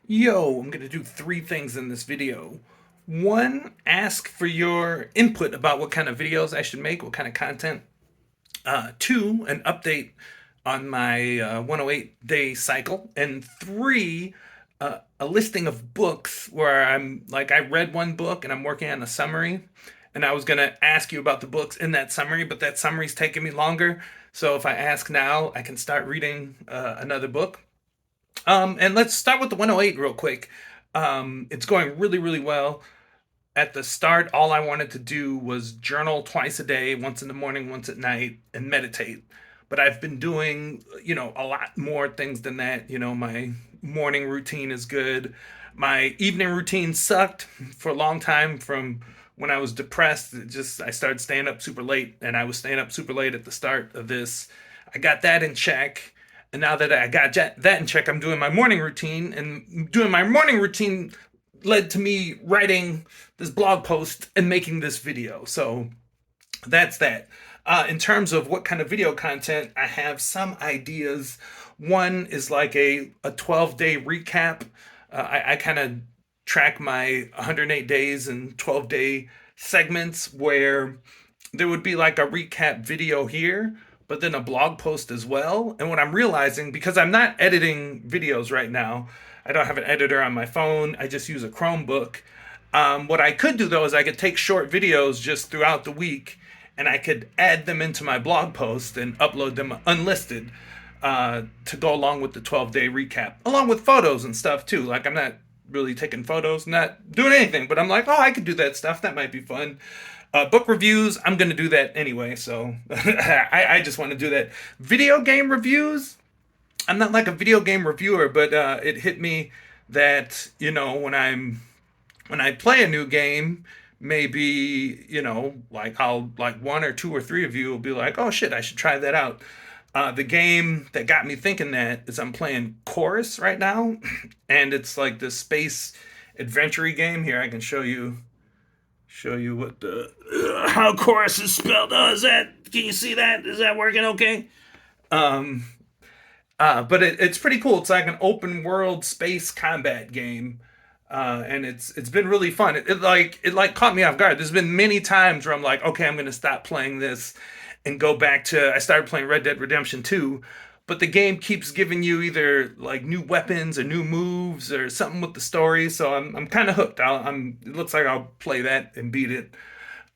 Yo, I'm gonna do three things in this video. One, ask for your input about what kind of videos I should make, what kind of content. Two, an update on my 108-day cycle. And three, a listing of books where I read one book and I'm working on a summary. And I was gonna ask you about the books in that summary, but that summary's taking me longer. So if I ask now, I can start reading another book. And let's start with the 108 real quick. It's going really, really well. At the start, all I wanted to do was journal twice a day, once in the morning, once at night, and meditate. But I've been doing, a lot more things than that. My morning routine is good. My evening routine sucked for a long time from when I was depressed. I started staying up super late, and I was staying up super late at the start of this. I got that in check. And now that I got that in check, I'm doing my morning routine. And doing my morning routine led to me writing this blog post and making this video. So that's that. In terms of what kind of video content, I have some ideas. One is like a 12-day recap. I kind of track my 108 days and 12-day segments where there would be like a recap video here, but then a blog post as well. And what I'm realizing, because I'm not editing videos right now, I don't have an editor on my phone, I just use a Chromebook. What I could do though is I could take short videos just throughout the week and I could add them into my blog post and upload them unlisted to go along with the 12-day recap, along with photos and stuff too. Like I'm not really taking photos, not doing anything, but I'm like, oh, I could do that stuff. That might be fun. Book reviews, I'm going to do that anyway, so I just want to do that. Video game reviews, I'm not like a video game reviewer, but it hit me that, when I play a new game, maybe, like I'll, like one or two or three of you will be like, oh shit, I should try that out. The game that got me thinking that is I'm playing Chorus right now, and it's like this space adventure game. Here, I can show you what the how chorus is spelled. Is that, can you see that? Is that working okay? Um, but it's pretty cool. It's like an open world space combat game. And it's been really fun. It caught me off guard. There's been many times where I'm like, okay, I'm gonna stop playing this and go back to I started playing Red Dead Redemption 2, but the game keeps giving you either like new weapons or new moves or something with the story. So I'm kind of hooked. It looks like I'll play that and beat it.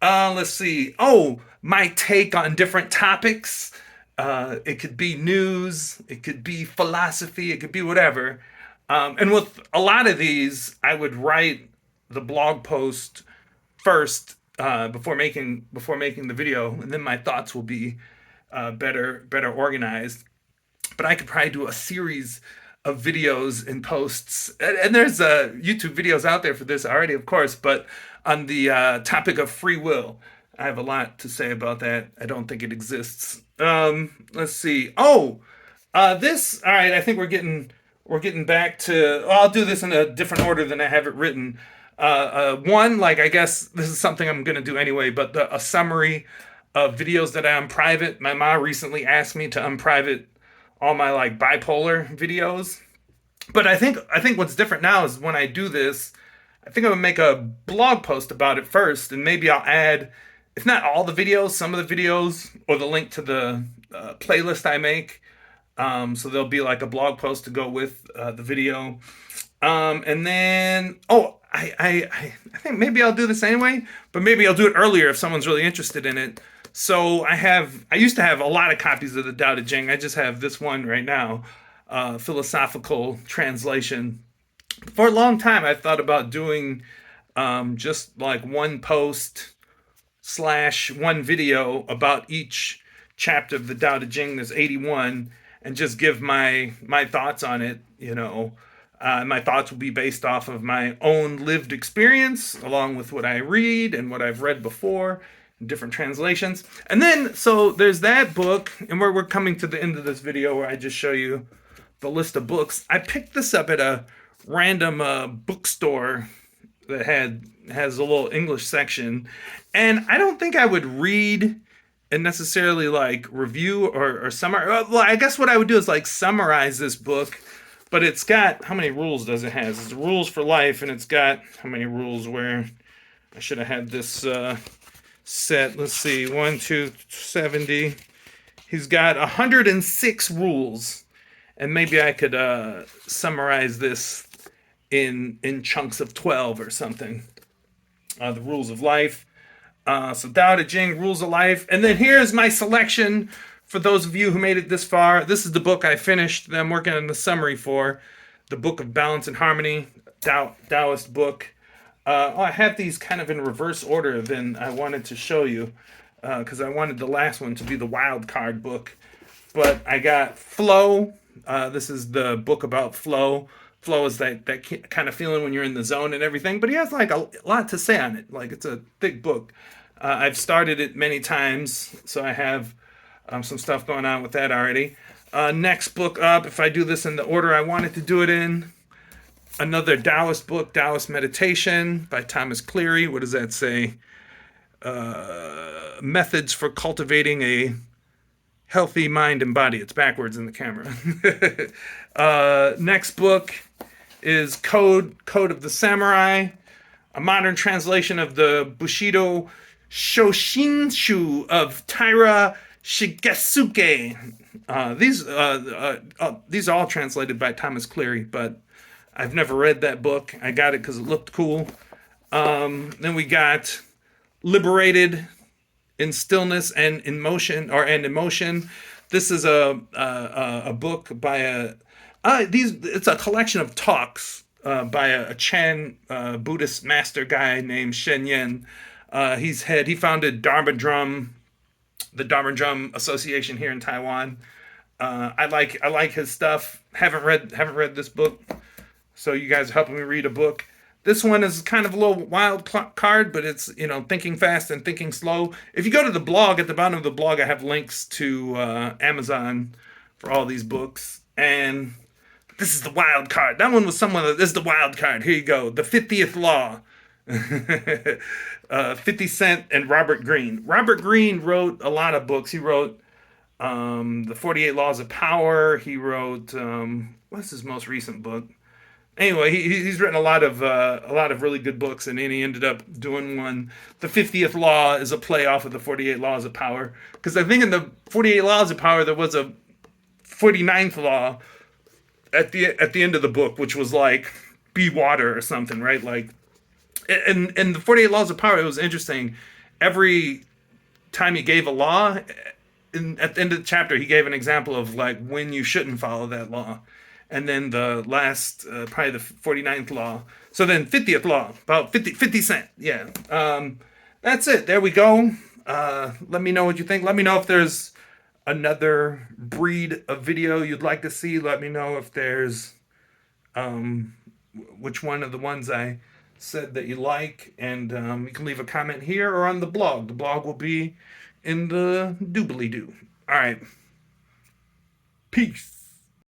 Let's see. Oh, my take on different topics. It could be news, it could be philosophy, it could be whatever. And with a lot of these, I would write the blog post first before making the video, and then my thoughts will be better organized. But I could probably do a series of videos and posts, and there's YouTube videos out there for this already, of course. But on the topic of free will, I have a lot to say about that. I don't think it exists. Let's see. Oh, this. All right. I think we're getting back to. Well, I'll do this in a different order than I have it written. One, like I guess this is something I'm gonna do anyway, but a summary of videos that I unprivate. My mom recently asked me to unprivate all my like bipolar videos. But I think what's different now is when I do this, I think I'm gonna make a blog post about it first, and maybe I'll add, if not all the videos, some of the videos, or the link to the playlist I make. So there'll be like a blog post to go with the video. And then, oh, I think maybe I'll do this anyway, but maybe I'll do it earlier if someone's really interested in it. So I used to have a lot of copies of the Tao Te Ching. I just have this one right now, philosophical translation. For a long time, I thought about doing just like one post slash one video about each chapter of the Tao Te Ching. There's 81, and just give my thoughts on it. My thoughts will be based off of my own lived experience, along with what I read and what I've read before in different translations. And then, so there's that book, and we're coming to the end of this video where I just show you the list of books. I picked this up at a random bookstore that has a little English section, and I don't think I would read and necessarily like review or summarize. Well, I guess what I would do is like summarize this book But it's got, how many rules does it have? It's rules for life, and it's got how many rules where I should have had this set. Let's see, 1, 2, 70. He's got 106 rules, and maybe I could summarize this in chunks of 12 or something. The rules of life. So Tao Te Ching, rules of life, and then here's my selection. For those of you who made it this far, this is the book I finished that I'm working on the summary for, the Book of Balance and Harmony, Taoist book. I have these kind of in reverse order than I wanted to show you, because I wanted the last one to be the wild card book. But I got Flow. This is the book about flow. Flow is that kind of feeling when you're in the zone and everything. But he has like a lot to say on it. Like, it's a thick book. I've started it many times, so I have some stuff going on with that already. Next book up, if I do this in the order I wanted to do it in, another Taoist book, Taoist Meditation by Thomas Cleary. What does that say? Methods for cultivating a healthy mind and body. It's backwards in the camera. Next book is Code of the Samurai, a modern translation of the Bushido Shoshinshu of Taira Shigesuke. These are all translated by Thomas Cleary, but I've never read that book. I got it because it looked cool. Then we got Liberated in Stillness and in Motion, and Emotion. This is a book by it's a collection of talks by a Chan Buddhist master guy named Shen Yen. He founded Dharma Drum, the Dharma Drum Association here in Taiwan. I like his stuff. Haven't read this book, so you guys are helping me read a book. This one is kind of a little wild card, but it's, thinking fast and thinking slow. If you go to the blog, at the bottom of the blog, I have links to Amazon for all these books. And this is the wild card. That one was this is the wild card. Here you go. The 50th Law. 50 Cent and Robert Greene. Robert Greene wrote a lot of books. He wrote The 48 Laws of Power. He wrote, what's his most recent book? Anyway, he's written a lot of really good books, and then he ended up doing one. The 50th Law is a play off of the 48 Laws of Power, because I think in the 48 Laws of Power there was a 49th law at the end of the book, which was like be water or something, right? Like, and in the 48 Laws of Power, it was interesting. Every time he gave a law, at the end of the chapter, he gave an example of like when you shouldn't follow that law. And then the last, probably the 49th law. So then 50th law, about 50 Cent. Yeah. That's it. There we go. Let me know what you think. Let me know if there's another breed of video you'd like to see. Let me know if there's which one of the ones I said that you like. And you can leave a comment here or on the blog. The blog will be in the doobly-doo. All right. Peace.